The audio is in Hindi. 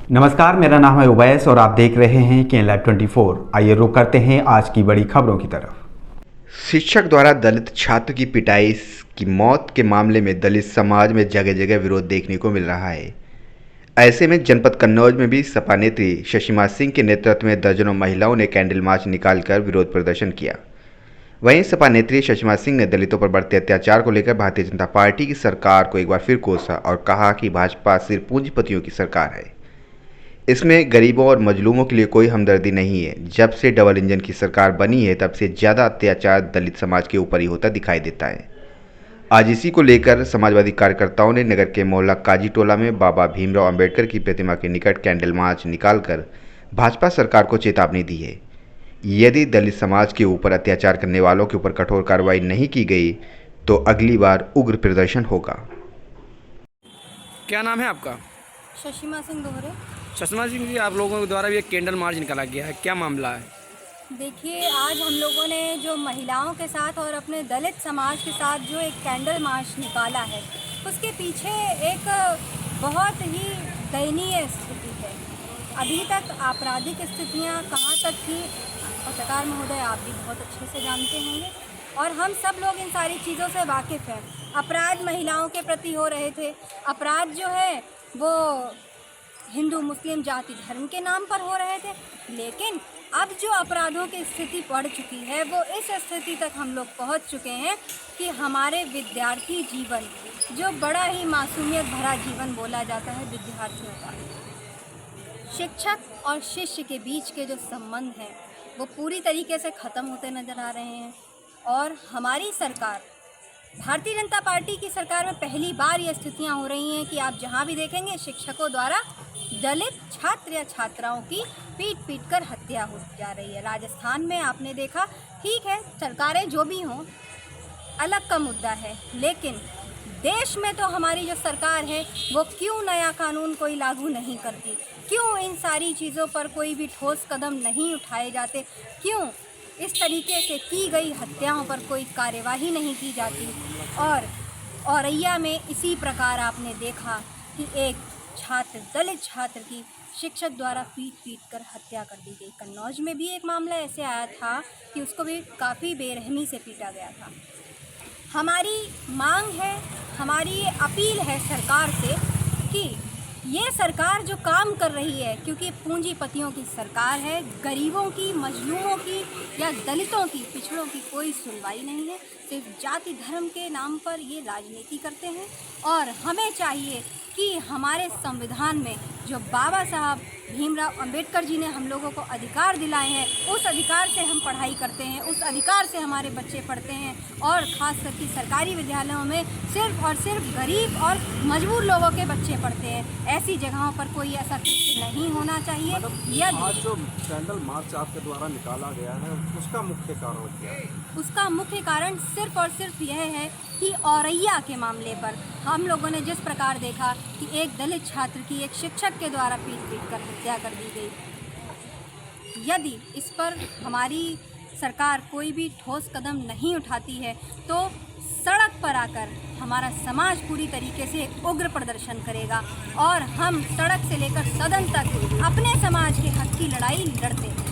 नमस्कार, मेरा नाम है उवैस और आप देख रहे हैं केन लाइव 24। आइए रुक करते हैं आज की बड़ी खबरों की तरफ। शिक्षक द्वारा दलित छात्र की पिटाई की मौत के मामले में दलित समाज में जगह जगह विरोध देखने को मिल रहा है। ऐसे में जनपद कन्नौज में भी सपा नेत्री शशिमा सिंह के नेतृत्व में दर्जनों महिलाओं ने कैंडल मार्च निकालकर विरोध प्रदर्शन किया। वहीं सपा नेत्री शशिमा सिंह ने दलितों पर बढ़ते अत्याचार को लेकर भारतीय जनता पार्टी की सरकार को एक बार फिर कोसा और कहा कि भाजपा सिर्फ पूंजीपतियों की सरकार है। इसमें गरीबों और मजलूमों के लिए कोई हमदर्दी नहीं है। जब से डबल इंजन की सरकार बनी है तब से ज़्यादा अत्याचार दलित समाज के ऊपर ही होता दिखाई देता है। आज इसी को लेकर समाजवादी कार्यकर्ताओं ने नगर के मोहल्ला काजी टोला में बाबा भीमराव अंबेडकर की प्रतिमा के निकट कैंडल मार्च निकालकर भाजपा सरकार को चेतावनी दी है। यदि दलित समाज के ऊपर अत्याचार करने वालों के ऊपर कठोर कार्रवाई नहीं की गई तो अगली बार उग्र प्रदर्शन होगा। क्या नाम है आपका? शशिमा सिंह दोहरे। शशिमा सिंह जी, आप लोगों के द्वारा भी एक कैंडल मार्च निकाला गया है, क्या मामला है? देखिए, आज हम लोगों ने जो महिलाओं के साथ और अपने दलित समाज के साथ जो एक कैंडल मार्च निकाला है, उसके पीछे एक बहुत ही दयनीय स्थिति है। अभी तक आपराधिक स्थितियां कहाँ तक थी, पत्रकार महोदय आप भी बहुत अच्छे से जानते होंगे और हम सब लोग इन सारी चीज़ों से वाकिफ़ हैं। अपराध महिलाओं के प्रति हो रहे थे। अपराध जो है वो हिंदू मुस्लिम जाति धर्म के नाम पर हो रहे थे, लेकिन अब जो अपराधों की स्थिति बढ़ चुकी है वो इस स्थिति तक हम लोग पहुंच चुके हैं कि हमारे विद्यार्थी जीवन, जो बड़ा ही मासूमियत भरा जीवन बोला जाता है विद्यार्थियों का, शिक्षक और शिष्य के बीच के जो संबंध हैं वो पूरी तरीके से ख़त्म होते नज़र आ रहे हैं। और हमारी सरकार, भारतीय जनता पार्टी की सरकार में पहली बार ये स्थितियां हो रही हैं कि आप जहां भी देखेंगे शिक्षकों द्वारा दलित छात्र या छात्राओं की पीट पीट कर हत्या हो जा रही है। राजस्थान में आपने देखा, ठीक है सरकारें जो भी हों अलग का मुद्दा है, लेकिन देश में तो हमारी जो सरकार है वो क्यों नया कानून कोई लागू नहीं करती, क्यों इन सारी चीज़ों पर कोई भी ठोस कदम नहीं उठाए जाते, क्यों इस तरीके से की गई हत्याओं पर कोई कार्यवाही नहीं की जाती। और औरैया में इसी प्रकार आपने देखा कि एक छात्र, दलित छात्र की शिक्षक द्वारा पीट पीट कर हत्या कर दी गई। कन्नौज में भी एक मामला ऐसे आया था कि उसको भी काफ़ी बेरहमी से पीटा गया था। हमारी मांग है, हमारी अपील है सरकार से कि ये सरकार जो काम कर रही है, क्योंकि पूंजीपतियों की सरकार है, गरीबों की, मजलूमों की या दलितों की, पिछड़ों की कोई सुनवाई नहीं है। सिर्फ जाति धर्म के नाम पर ये राजनीति करते हैं। और हमें चाहिए कि हमारे संविधान में जो बाबा साहब भीमराव अंबेडकर जी ने हम लोगों को अधिकार दिलाए हैं, उस अधिकार से हम पढ़ाई करते हैं, उस अधिकार से हमारे बच्चे पढ़ते हैं। और ख़ास करके सरकारी विद्यालयों में सिर्फ और सिर्फ गरीब और मजबूर लोगों के बच्चे पढ़ते हैं। ऐसी जगहों पर कोई ऐसा कृत्य नहीं होना चाहिए। आज जो कैंडल मार्च आपके द्वारा निकाला गया है उसका मुख्य कारण क्या है? उसका मुख्य कारण सिर्फ और सिर्फ यह है कि औरैया के मामले पर हम लोगों ने जिस प्रकार देखा कि एक दलित छात्र की एक शिक्षक के द्वारा पीट पीट कर हत्या कर दी गई। यदि इस पर हमारी सरकार कोई भी ठोस कदम नहीं उठाती है तो सड़क पर आकर हमारा समाज पूरी तरीके से उग्र प्रदर्शन करेगा और हम सड़क से लेकर सदन तक अपने समाज के हक की लड़ाई लड़ते हैं।